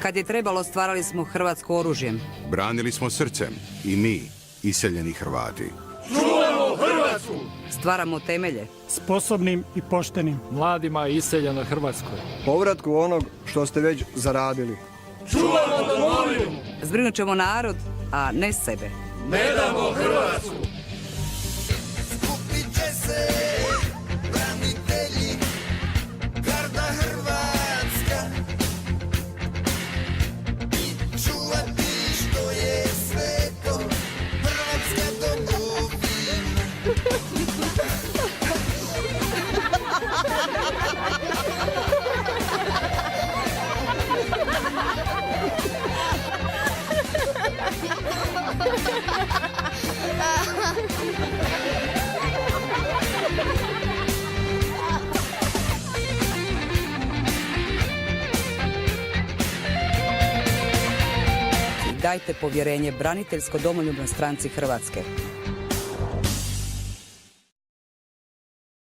Kad je trebalo, stvarali smo Hrvatsku oružjem. Branili smo srcem i mi, iseljeni Hrvati. Čuvamo Hrvatsku! Stvaramo temelje. Sposobnim i poštenim. Mladima iseljenoj Hrvatskoj. Povratku onog što ste već zaradili. Čuvamo domovinu! Zbrinut ćemo narod, a ne sebe. Ne damo Hrvatsku! Skupit će se branitelji, garda Hrvatska, i čuvati što je sveto, Hrvatska domovina. Dajte povjerenje braniteljsko-domoljubnoj stranci Hrvatske.